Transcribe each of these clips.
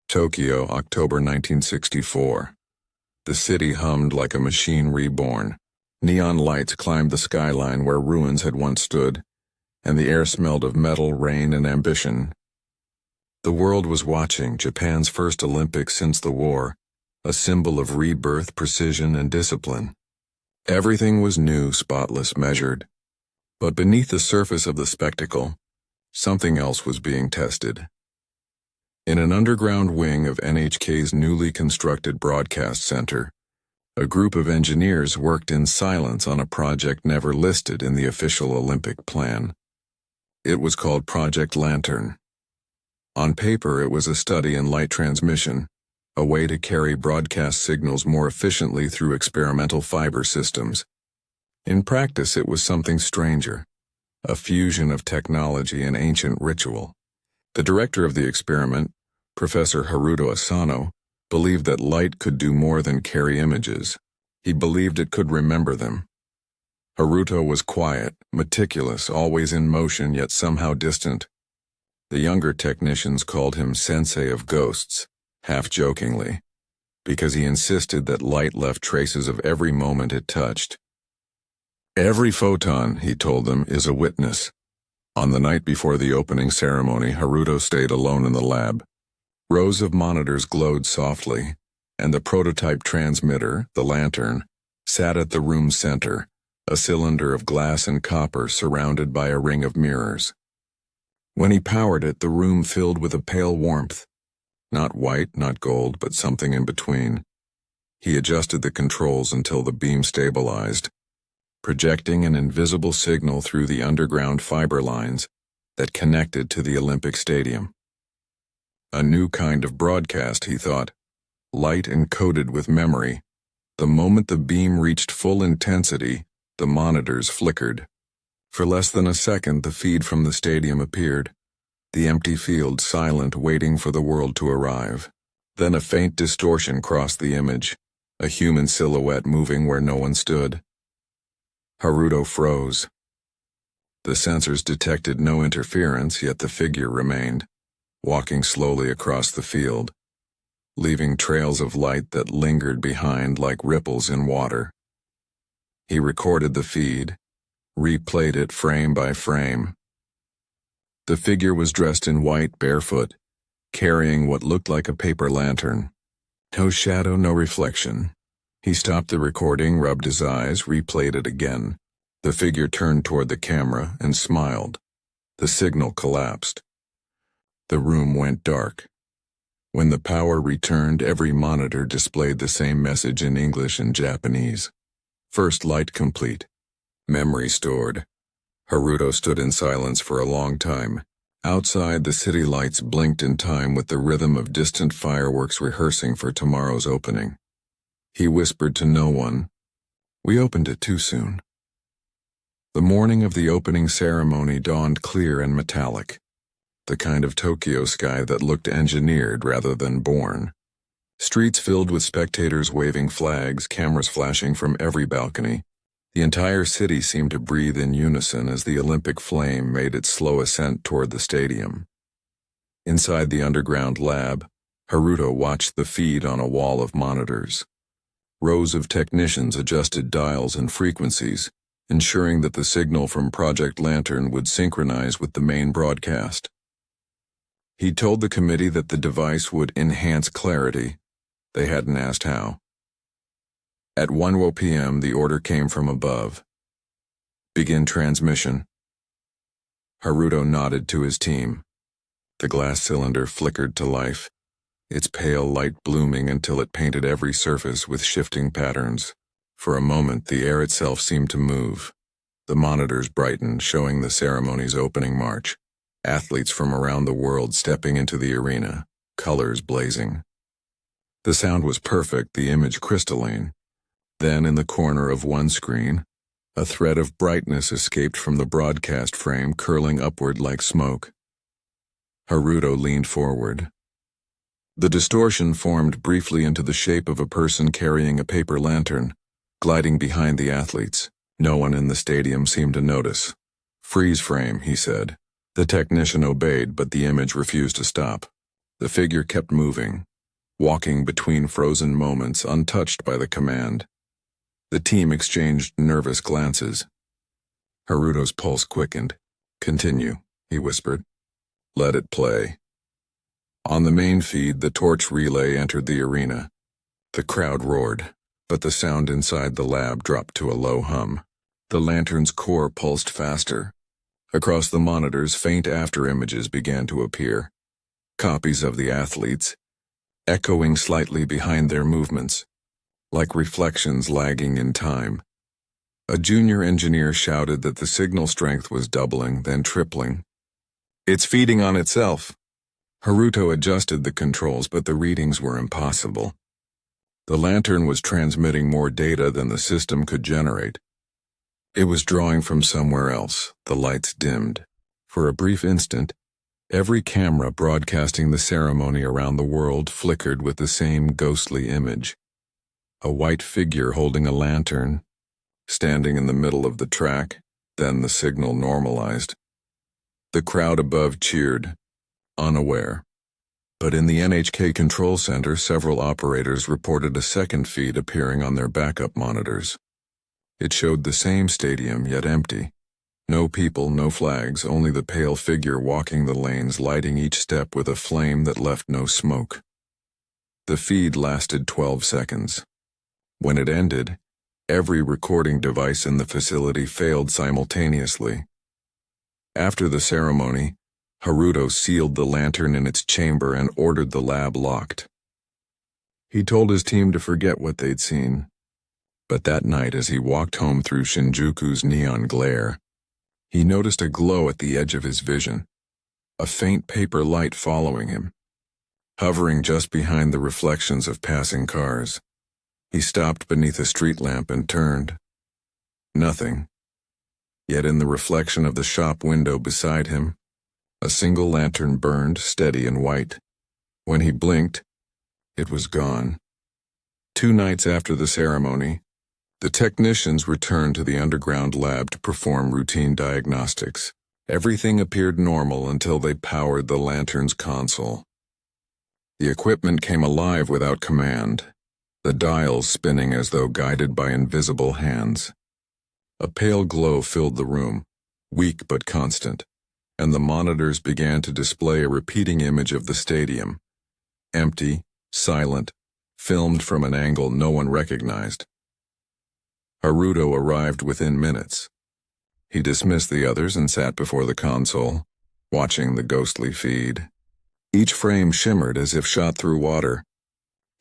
Tokyo, October 1964. The city hummed like a machine reborn. Neon lights climbed the skyline where ruins had once stood, and the air smelled of metal, rain, and ambition. The world was watching Japan's first Olympics since the war, a symbol of rebirth, precision, and discipline. Everything was new, spotless, measured. But beneath the surface of the spectacle, something else was being tested. In an underground wing of NHK's newly constructed broadcast center, a group of engineers worked in silence on a project never listed in the official Olympic plan. It was called Project Lantern. On paper, it was a study in light transmission, a way to carry broadcast signals more efficiently through experimental fiber systems. In practice, it was something stranger, a fusion of technology and ancient ritual. The director of the experiment, Professor Haruto Asano, believed that light could do more than carry images. He believed it could remember them. Haruto was quiet, meticulous, always in motion yet somehow distant. The younger technicians called him Sensei of Ghosts, half-jokingly, because he insisted that light left traces of every moment it touched. Every photon, he told them, is a witness. On the night before the opening ceremony, Haruto stayed alone in the lab. Rows of monitors glowed softly, and the prototype transmitter, the lantern, sat at the room's center, a cylinder of glass and copper surrounded by a ring of mirrors. When he powered it, the room filled with a pale warmth. Not white, not gold, but something in between. He adjusted the controls until the beam stabilized, projecting an invisible signal through the underground fiber lines that connected to the Olympic Stadium. A new kind of broadcast, he thought, light encoded with memory. The moment the beam reached full intensity, the monitors flickered. For less than a second, the feed from the stadium appeared, the empty field silent, waiting for the world to arrive. Then a faint distortion crossed the image, a human silhouette moving where no one stood. Haruto froze. The sensors detected no interference, yet the figure remained, walking slowly across the field, leaving trails of light that lingered behind like ripples in water. He recorded the feed, replayed it frame by frame. The figure was dressed in white, barefoot, carrying what looked like a paper lantern. No shadow, no reflection. He stopped the recording, rubbed his eyes, replayed it again. The figure turned toward the camera and smiled. The signal collapsed. The room went dark. When the power returned, every monitor displayed the same message in English and Japanese. First light complete. Memory stored. Haruto stood in silence for a long time. Outside, the city lights blinked in time with the rhythm of distant fireworks rehearsing for tomorrow's opening. He whispered to no one, "We opened it too soon." The morning of the opening ceremony dawned clear and metallic, the kind of Tokyo sky that looked engineered rather than born. Streets filled with spectators waving flags, cameras flashing from every balcony. The entire city seemed to breathe in unison as the Olympic flame made its slow ascent toward the stadium. Inside the underground lab, Haruto watched the feed on a wall of monitors. Rows of technicians adjusted dials and frequencies, ensuring that the signal from Project Lantern would synchronize with the main broadcast. He told the committee that the device would enhance clarity. They hadn't asked how. At 1 p.m., the order came from above. "Begin transmission." Haruto nodded to his team. The glass cylinder flickered to life, its pale light blooming until it painted every surface with shifting patterns. For a moment, the air itself seemed to move. The monitors brightened, showing the ceremony's opening march. Athletes from around the world stepping into the arena, colors blazing. The sound was perfect, the image crystalline. Then, in the corner of one screen, a thread of brightness escaped from the broadcast frame, curling upward like smoke. Haruto leaned forward. The distortion formed briefly into the shape of a person carrying a paper lantern, gliding behind the athletes. No one in the stadium seemed to notice. "Freeze frame," he said. The technician obeyed, but the image refused to stop. The figure kept moving, walking between frozen moments untouched by the command. The team exchanged nervous glances. Haruto's pulse quickened. "Continue," he whispered. "Let it play." On the main feed, the torch relay entered the arena. The crowd roared, but the sound inside the lab dropped to a low hum. The lantern's core pulsed faster. Across the monitors, faint after-images began to appear. Copies of the athletes, echoing slightly behind their movements, like reflections lagging in time. A junior engineer shouted that the signal strength was doubling, then tripling. "It's feeding on itself." Haruto adjusted the controls, but the readings were impossible. The lantern was transmitting more data than the system could generate. It was drawing from somewhere else. The lights dimmed. For a brief instant, every camera broadcasting the ceremony around the world flickered with the same ghostly image. A white figure holding a lantern, standing in the middle of the track. Then the signal normalized. The crowd above cheered, unaware. But in the NHK control center, several operators reported a second feed appearing on their backup monitors. It showed the same stadium, yet empty. No people, no flags, only the pale figure walking the lanes, lighting each step with a flame that left no smoke. The feed lasted 12 seconds. When it ended, every recording device in the facility failed simultaneously. After the ceremony, Haruto sealed the lantern in its chamber and ordered the lab locked. He told his team to forget what they'd seen. But that night, as he walked home through Shinjuku's neon glare, he noticed a glow at the edge of his vision, a faint paper light following him, hovering just behind the reflections of passing cars. He stopped beneath a street lamp and turned. Nothing. Yet in the reflection of the shop window beside him, a single lantern burned, steady and white. When he blinked, it was gone. 2 nights after the ceremony, the technicians returned to the underground lab to perform routine diagnostics. Everything appeared normal until they powered the lantern's console. The equipment came alive without command, the dials spinning as though guided by invisible hands. A pale glow filled the room, weak but constant, and the monitors began to display a repeating image of the stadium. Empty, silent, filmed from an angle no one recognized. Haruto arrived within minutes. He dismissed the others and sat before the console, watching the ghostly feed. Each frame shimmered as if shot through water.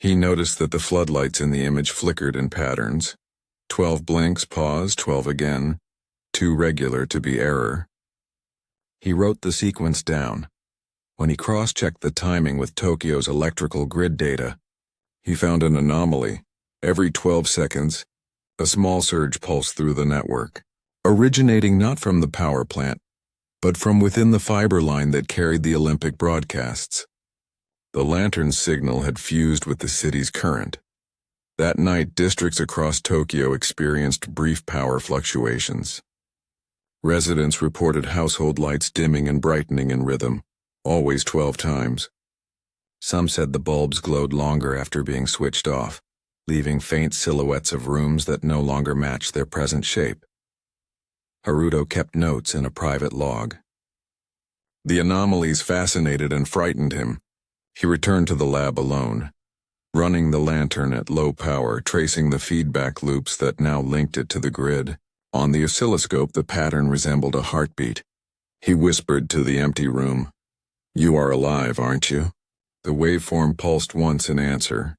He noticed that the floodlights in the image flickered in patterns. 12 blinks, pause, 12 again, too regular to be error. He wrote the sequence down. When he cross-checked the timing with Tokyo's electrical grid data, he found an anomaly. Every 12 seconds, a small surge pulsed through the network, originating not from the power plant, but from within the fiber line that carried the Olympic broadcasts. The lantern's signal had fused with the city's current. That night, districts across Tokyo experienced brief power fluctuations. Residents reported household lights dimming and brightening in rhythm, always 12 times. Some said the bulbs glowed longer after being switched off, leaving faint silhouettes of rooms that no longer matched their present shape. Haruto kept notes in a private log. The anomalies fascinated and frightened him. He returned to the lab alone, running the lantern at low power, tracing the feedback loops that now linked it to the grid. On the oscilloscope, the pattern resembled a heartbeat. He whispered to the empty room, "You are alive, aren't you?" The waveform pulsed once in answer.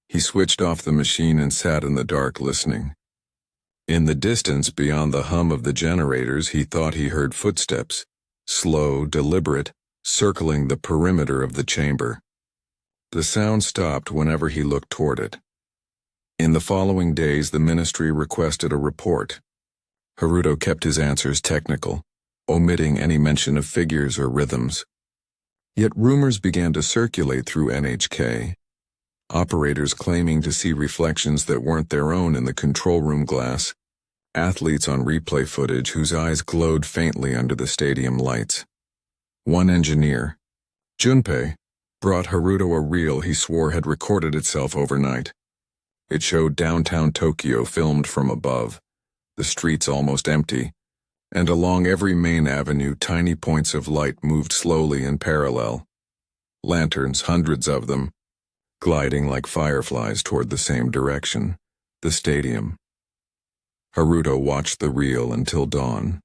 He switched off the machine and sat in the dark listening. In the distance, beyond the hum of the generators, he thought he heard footsteps, slow, deliberate, circling the perimeter of the chamber. The sound stopped whenever he looked toward it. In the following days, the ministry requested a report. Haruto kept his answers technical, omitting any mention of figures or rhythms. Yet rumors began to circulate through NHK. Operators claiming to see reflections that weren't their own in the control room glass, athletes on replay footage whose eyes glowed faintly under the stadium lights. One engineer, Junpei, brought Haruto a reel he swore had recorded itself overnight. It showed downtown Tokyo filmed from above, the streets almost empty, and along every main avenue tiny points of light moved slowly in parallel. Lanterns, hundreds of them, gliding like fireflies toward the same direction, the stadium. Haruto watched the reel until dawn.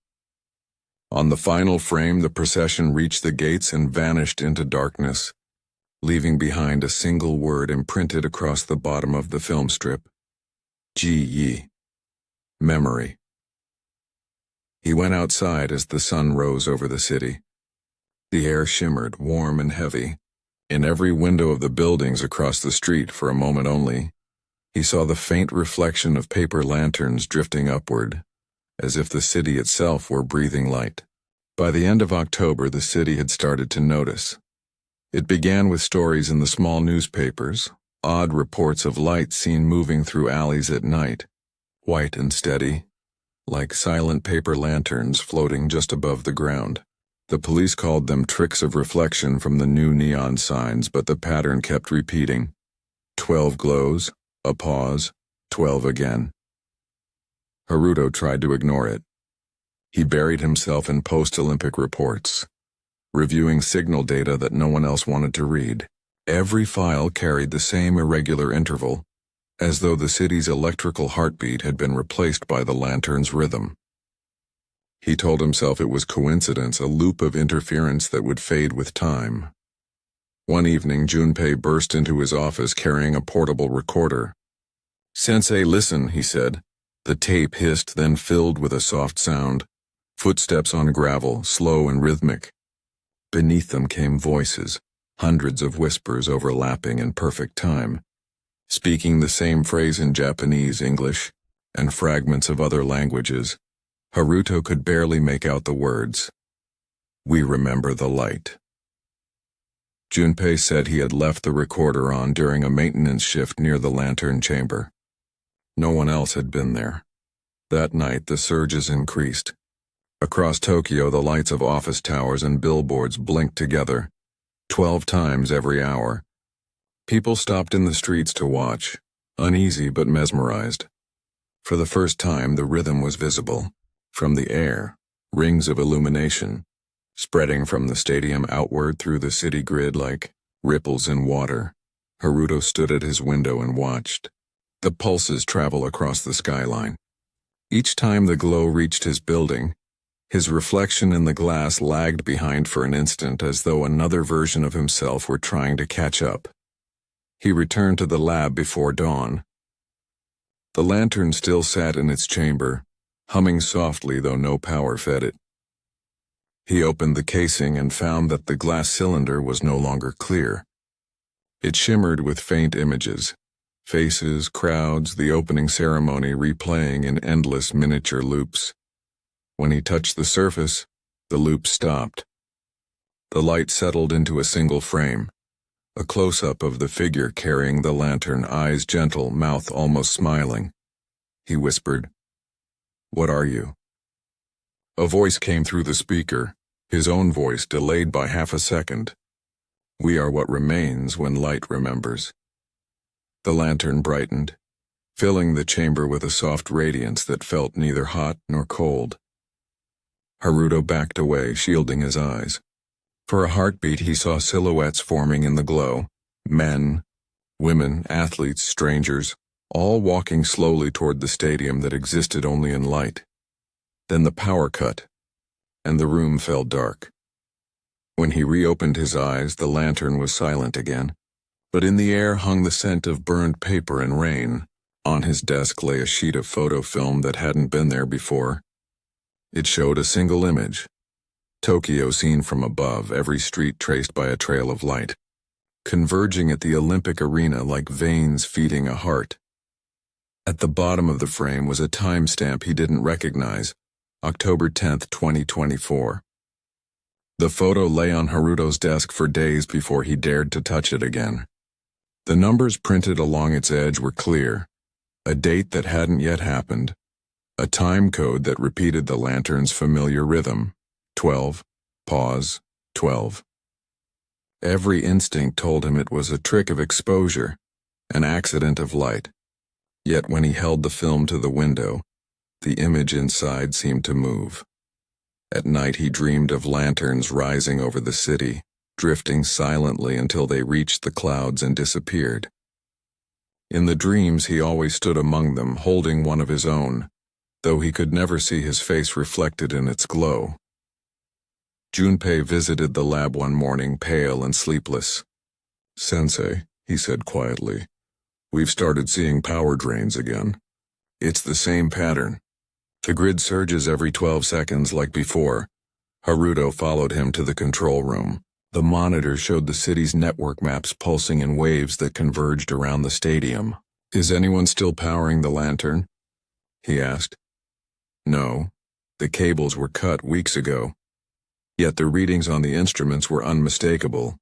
On the final frame, the procession reached the gates and vanished into darkness, leaving behind a single word imprinted across the bottom of the film strip. Ji-yi. Memory. He went outside as the sun rose over the city. The air shimmered, warm and heavy. In every window of the buildings across the street, for a moment only, he saw the faint reflection of paper lanterns drifting upward, as if the city itself were breathing light. By the end of October, the city had started to notice. It began with stories in the small newspapers, odd reports of light seen moving through alleys at night, white and steady, like silent paper lanterns floating just above the ground. The police called them tricks of reflection from the new neon signs, but the pattern kept repeating. 12 glows, a pause, 12 again. Haruto tried to ignore it. He buried himself in post-Olympic reports, reviewing signal data that no one else wanted to read. Every file carried the same irregular interval, as though the city's electrical heartbeat had been replaced by the lantern's rhythm. He told himself it was coincidence, a loop of interference that would fade with time. One evening, Junpei burst into his office carrying a portable recorder. "Sensei, listen," he said. The tape hissed, then filled with a soft sound. Footsteps on gravel, slow and rhythmic. Beneath them came voices, hundreds of whispers overlapping in perfect time, speaking the same phrase in Japanese, English, and fragments of other languages. Haruto could barely make out the words. "We remember the light." Junpei said he had left the recorder on during a maintenance shift near the lantern chamber. No one else had been there. That night, the surges increased. Across Tokyo, the lights of office towers and billboards blinked together, 12 times every hour. People stopped in the streets to watch, uneasy but mesmerized. For the first time, the rhythm was visible. From the air, rings of illumination, spreading from the stadium outward through the city grid like ripples in water. Haruto stood at his window and watched the pulses travel across the skyline. Each time the glow reached his building, his reflection in the glass lagged behind for an instant, as though another version of himself were trying to catch up. He returned to the lab before dawn. The lantern still sat in its chamber, humming softly though no power fed it. He opened the casing and found that the glass cylinder was no longer clear. It shimmered with faint images, faces, crowds, the opening ceremony replaying in endless miniature loops. When he touched the surface, the loop stopped. The light settled into a single frame, a close-up of the figure carrying the lantern, eyes gentle, mouth almost smiling. He whispered, "What are you?" A voice came through the speaker, his own voice delayed by half a second. "We are what remains when light remembers." The lantern brightened, filling the chamber with a soft radiance that felt neither hot nor cold. Haruto backed away, shielding his eyes. For a heartbeat, he saw silhouettes forming in the glow. Men, women, athletes, strangers, all walking slowly toward the stadium that existed only in light. Then the power cut, and the room fell dark. When he reopened his eyes, the lantern was silent again, but in the air hung the scent of burned paper and rain. On his desk lay a sheet of photo film that hadn't been there before. It showed a single image, Tokyo seen from above, every street traced by a trail of light, converging at the Olympic arena like veins feeding a heart. At the bottom of the frame was a timestamp he didn't recognize, October 10th, 2024. The photo lay on Haruto's desk for days before he dared to touch it again. The numbers printed along its edge were clear, a date that hadn't yet happened, a time code that repeated the lantern's familiar rhythm, 12, pause, 12. Every instinct told him it was a trick of exposure, an accident of light. Yet when he held the film to the window, the image inside seemed to move. At night he dreamed of lanterns rising over the city, drifting silently until they reached the clouds and disappeared. In the dreams he always stood among them, holding one of his own, though he could never see his face reflected in its glow. Junpei visited the lab one morning, pale and sleepless. "Sensei," he said quietly, "we've started seeing power drains again. It's the same pattern. The grid surges every 12 seconds like before." Haruto followed him to the control room. The monitor showed the city's network maps pulsing in waves that converged around the stadium. "Is anyone still powering the lantern?" he asked. "No. The cables were cut weeks ago. Yet the readings on the instruments were unmistakable.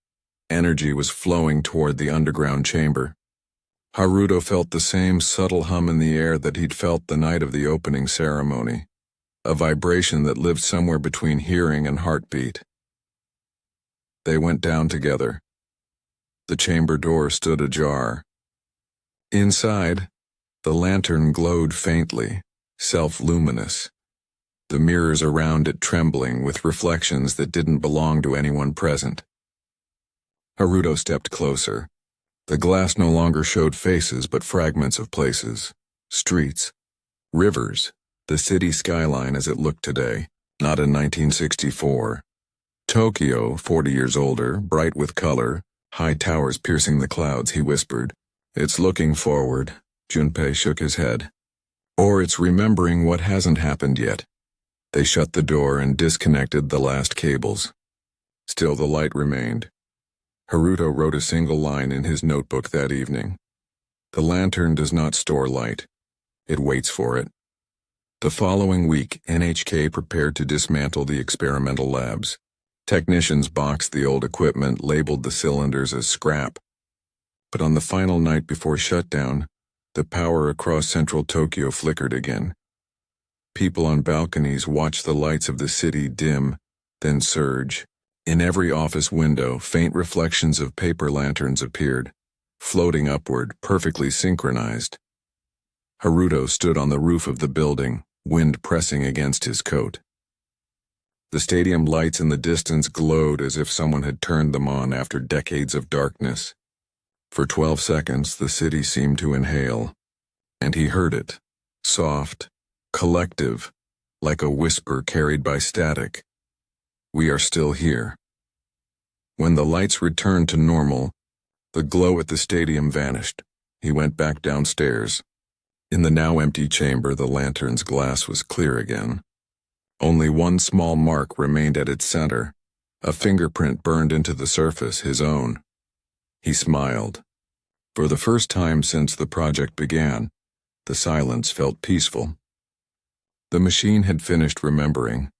Energy was flowing toward the underground chamber." Haruto felt the same subtle hum in the air that he'd felt the night of the opening ceremony, a vibration that lived somewhere between hearing and heartbeat. They went down together. The chamber door stood ajar. Inside, the lantern glowed faintly, self-luminous, the mirrors around it trembling with reflections that didn't belong to anyone present. Haruto stepped closer. The glass no longer showed faces but fragments of places, streets, rivers, the city skyline as it looked today, not in 1964. Tokyo, 40 years older, bright with color, high towers piercing the clouds, he whispered. "It's looking forward." Junpei shook his head. "Or it's remembering what hasn't happened yet." They shut the door and disconnected the last cables. Still the light remained. Haruto wrote a single line in his notebook that evening. "The lantern does not store light. It waits for it." The following week, NHK prepared to dismantle the experimental labs. Technicians boxed the old equipment, labeled the cylinders as scrap. But on the final night before shutdown, the power across central Tokyo flickered again. People on balconies watched the lights of the city dim, then surge. In every office window, faint reflections of paper lanterns appeared, floating upward, perfectly synchronized. Haruto stood on the roof of the building, wind pressing against his coat. The stadium lights in the distance glowed as if someone had turned them on after decades of darkness. For 12 seconds, the city seemed to inhale, and he heard it, soft, collective, like a whisper carried by static. "We are still here." When the lights returned to normal, the glow at the stadium vanished. He went back downstairs. In the now empty chamber, the lantern's glass was clear again. Only one small mark remained at its center, a fingerprint burned into the surface, his own. He smiled. For the first time since the project began, the silence felt peaceful. The machine had finished remembering.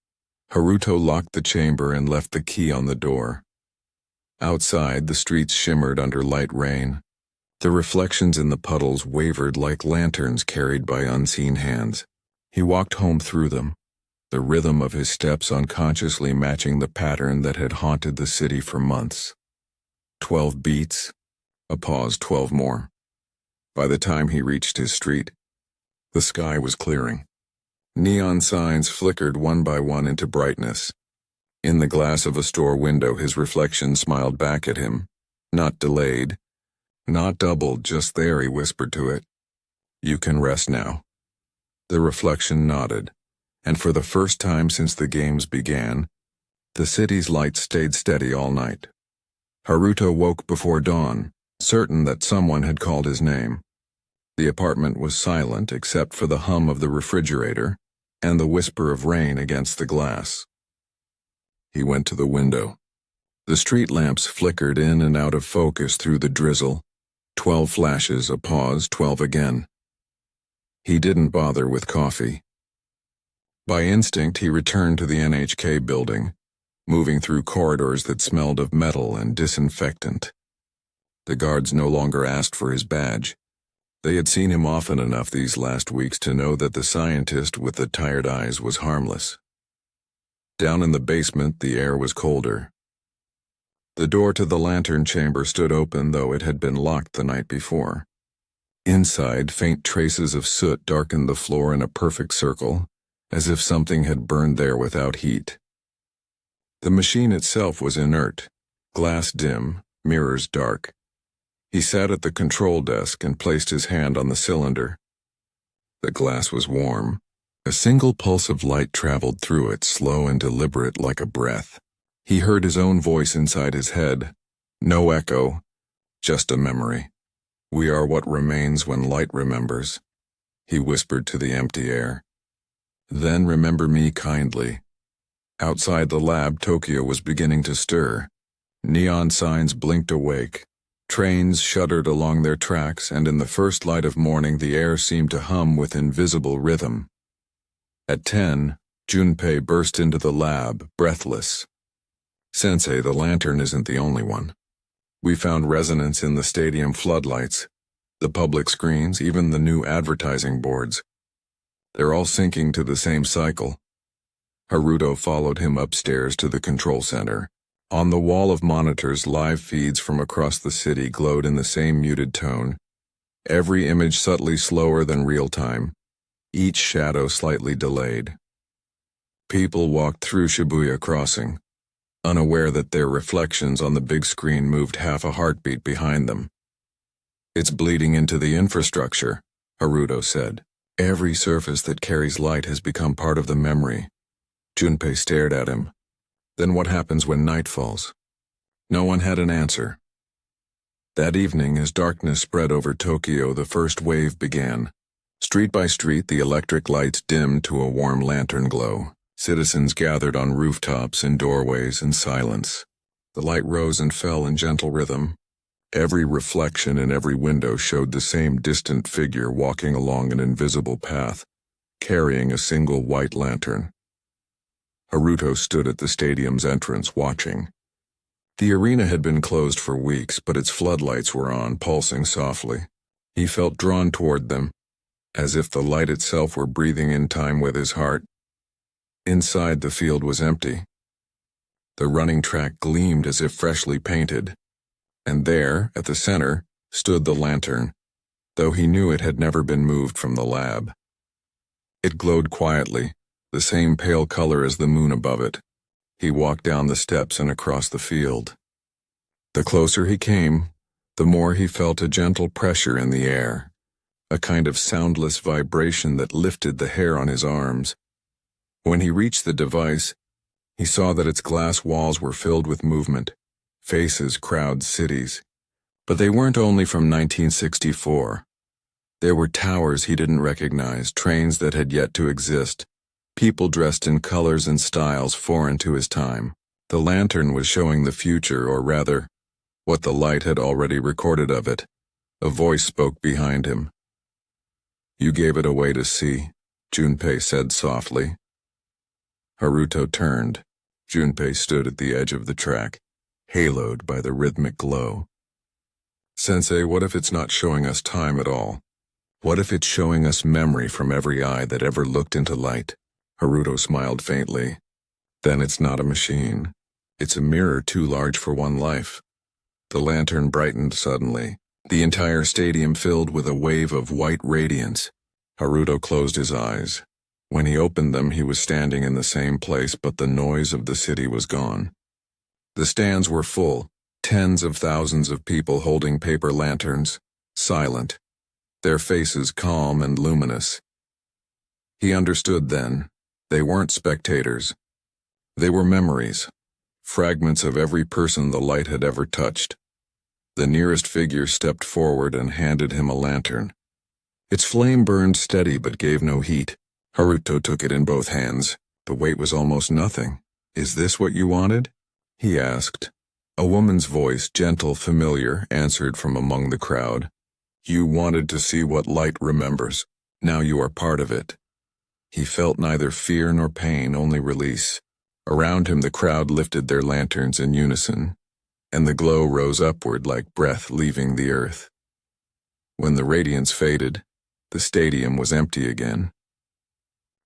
Haruto locked the chamber and left the key on the door. Outside, the streets shimmered under light rain. The reflections in the puddles wavered like lanterns carried by unseen hands. He walked home through them, the rhythm of his steps unconsciously matching the pattern that had haunted the city for months. 12 beats, a pause, 12 more. By the time he reached his street, the sky was clearing. Neon signs flickered one by one into brightness. In the glass of a store window, his reflection smiled back at him, not delayed, not doubled, just there, he whispered to it. "You can rest now." The reflection nodded, and for the first time since the games began, the city's lights stayed steady all night. Haruto woke before dawn, certain that someone had called his name. The apartment was silent except for the hum of the refrigerator and the whisper of rain against the glass. He went to the window. The street lamps flickered in and out of focus through the drizzle. 12 flashes, a pause, 12 again. He didn't bother with coffee. By instinct, he returned to the NHK building, moving through corridors that smelled of metal and disinfectant. The guards no longer asked for his badge. They had seen him often enough these last weeks to know that the scientist with the tired eyes was harmless. Down in the basement, the air was colder. The door to the lantern chamber stood open, though it had been locked the night before. Inside, faint traces of soot darkened the floor in a perfect circle, as if something had burned there without heat. The machine itself was inert, glass dim, mirrors dark. He sat at the control desk and placed his hand on the cylinder. The glass was warm. A single pulse of light traveled through it, slow and deliberate like a breath. He heard his own voice inside his head. No echo, just a memory. We are what remains when light remembers, he whispered to the empty air. Then remember me kindly. Outside the lab, Tokyo was beginning to stir. Neon signs blinked awake. Trains shuddered along their tracks, and in the first light of morning the air seemed to hum with invisible rhythm. At 10, Junpei burst into the lab, breathless. Sensei, the lantern isn't the only one. We found resonance in the stadium floodlights, the public screens, even the new advertising boards. They're all syncing to the same cycle. Haruto followed him upstairs to the control center. On the wall of monitors, live feeds from across the city glowed in the same muted tone, every image subtly slower than real time, each shadow slightly delayed. People walked through Shibuya Crossing, unaware that their reflections on the big screen moved half a heartbeat behind them. It's bleeding into the infrastructure, Haruto said. Every surface that carries light has become part of the memory. Junpei stared at him. Then what happens when night falls? No one had an answer. That evening, as darkness spread over Tokyo, the first wave began. Street by street, the electric lights dimmed to a warm lantern glow. Citizens gathered on rooftops and doorways in silence. The light rose and fell in gentle rhythm. Every reflection in every window showed the same distant figure walking along an invisible path, carrying a single white lantern. Haruto stood at the stadium's entrance, watching. The arena had been closed for weeks, but its floodlights were on, pulsing softly. He felt drawn toward them, as if the light itself were breathing in time with his heart. Inside, the field was empty. The running track gleamed as if freshly painted, and there, at the center, stood the lantern, though he knew it had never been moved from the lab. It glowed quietly, the same pale color as the moon above it. He walked down the steps and across the field. The closer he came, the more he felt a gentle pressure in the air, a kind of soundless vibration that lifted the hair on his arms. When he reached the device, he saw that its glass walls were filled with movement, faces, crowds, cities. But they weren't only from 1964. There were towers he didn't recognize, trains that had yet to exist, people dressed in colors and styles foreign to his time. The lantern was showing the future, or rather, what the light had already recorded of it. A voice spoke behind him. "You gave it away to see," Junpei said softly. Haruto turned. Junpei stood at the edge of the track, haloed by the rhythmic glow. "Sensei, what if it's not showing us time at all? What if it's showing us memory from every eye that ever looked into light?" Haruto smiled faintly. "Then it's not a machine. It's a mirror too large for one life." The lantern brightened suddenly, the entire stadium filled with a wave of white radiance. Haruto closed his eyes. When he opened them, he was standing in the same place, but the noise of the city was gone. The stands were full, tens of thousands of people holding paper lanterns, silent, their faces calm and luminous. He understood then. They weren't spectators. They were memories, fragments of every person the light had ever touched. The nearest figure stepped forward and handed him a lantern. Its flame burned steady but gave no heat. Haruto took it in both hands. The weight was almost nothing. "Is this what you wanted?" he asked. A woman's voice, gentle, familiar, answered from among the crowd. "You wanted to see what light remembers. Now you are part of it." He felt neither fear nor pain, only release. Around him the crowd lifted their lanterns in unison, and the glow rose upward like breath leaving the earth. When the radiance faded, the stadium was empty again.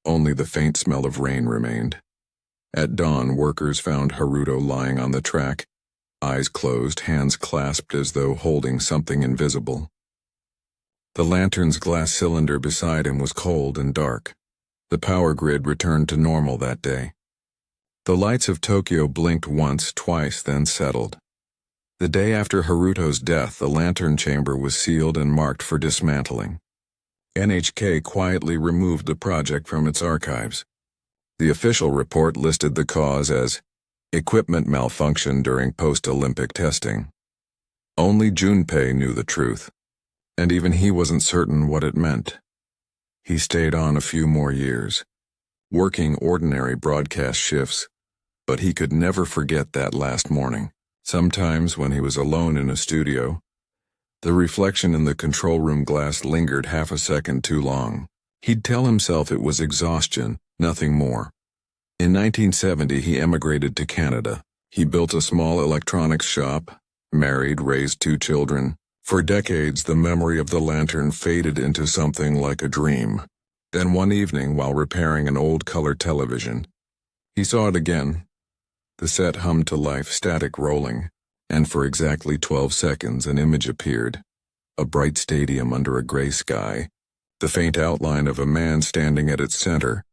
Only the faint smell of rain remained. At dawn, workers found Haruto lying on the track, eyes closed, hands clasped as though holding something invisible. The lantern's glass cylinder beside him was cold and dark. The power grid returned to normal that day. The lights of Tokyo blinked once, twice, then settled. The day after Haruto's death, the lantern chamber was sealed and marked for dismantling. NHK quietly removed the project from its archives. The official report listed the cause as equipment malfunction during post-Olympic testing. Only Junpei knew the truth, and even he wasn't certain what it meant. He stayed on a few more years, working ordinary broadcast shifts, but he could never forget that last morning. Sometimes when he was alone in a studio, the reflection in the control room glass lingered half a second too long. He'd tell himself it was exhaustion, nothing more. In 1970, he emigrated to Canada. He built a small electronics shop, married, raised 2 children. For decades, the memory of the lantern faded into something like a dream. Then one evening, while repairing an old color television, he saw it again. The set hummed to life, static rolling, and for exactly 12 seconds an image appeared. A bright stadium under a gray sky, the faint outline of a man standing at its center,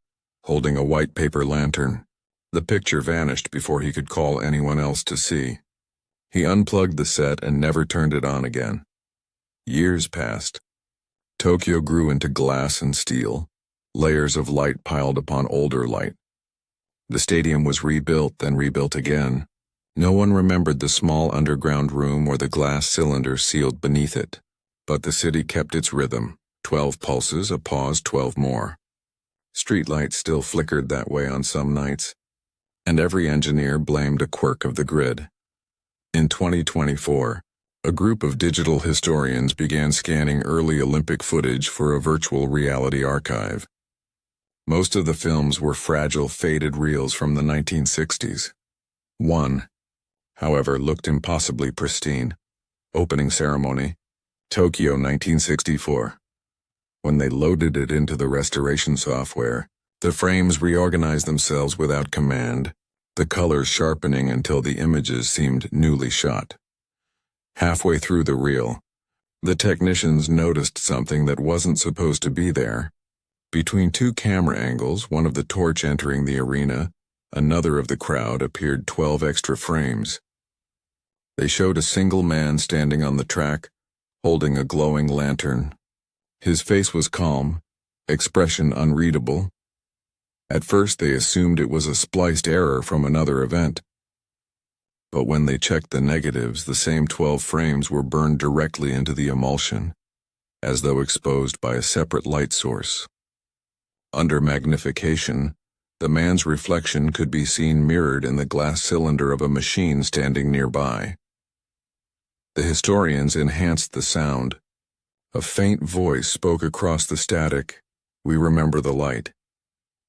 holding a white paper lantern. The picture vanished before he could call anyone else to see. He unplugged the set and never turned it on again. Years passed. Tokyo grew into glass and steel, layers of light piled upon older light. The stadium was rebuilt, then rebuilt again. No one remembered the small underground room or the glass cylinder sealed beneath it. But the city kept its rhythm. 12 pulses, a pause, 12 more. Streetlights still flickered that way on some nights, and every engineer blamed a quirk of the grid. In 2024, a group of digital historians began scanning early Olympic footage for a virtual reality archive. Most of the films were fragile, faded reels from the 1960s. One, however, looked impossibly pristine. Opening ceremony, Tokyo 1964. When they loaded it into the restoration software, the frames reorganized themselves without command, the colors sharpening until the images seemed newly shot. Halfway through the reel, the technicians noticed something that wasn't supposed to be there. Between 2 camera angles, one of the torch entering the arena, another of the crowd, appeared 12 extra frames. They showed a single man standing on the track, holding a glowing lantern. His face was calm, expression unreadable. At first they assumed it was a spliced error from another event. But when they checked the negatives, the same 12 frames were burned directly into the emulsion, as though exposed by a separate light source. Under magnification, the man's reflection could be seen mirrored in the glass cylinder of a machine standing nearby. The historians enhanced the sound. A faint voice spoke across the static, "We remember the light."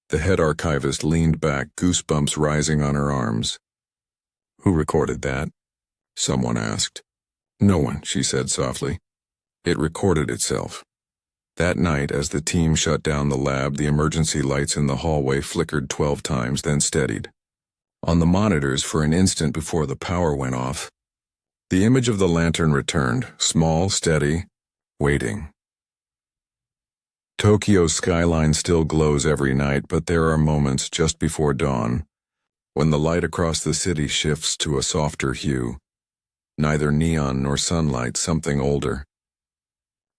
The head archivist leaned back, goosebumps rising on her arms. "Who recorded that?" someone asked. "No one," she said softly. "It recorded itself." That night, as the team shut down the lab, the emergency lights in the hallway flickered 12 times, then steadied. On the monitors, for an instant before the power went off, the image of the lantern returned, small, steady, waiting. Tokyo's skyline still glows every night, but there are moments just before dawn, when the light across the city shifts to a softer hue. Neither neon nor sunlight, something older.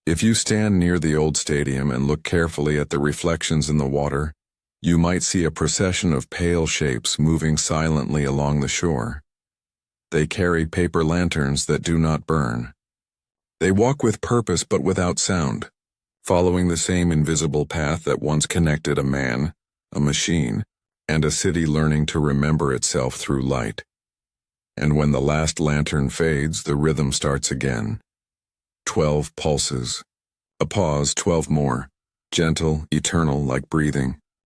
If you stand near the old stadium and look carefully at the reflections in the water, you might see a procession of pale shapes moving silently along the shore. They carry paper lanterns that do not burn. They walk with purpose but without sound, following the same invisible path that once connected a man, a machine, and a city learning to remember itself through light. And when the last lantern fades, the rhythm starts again. 12 pulses. A pause, 12 more. Gentle, eternal, like breathing.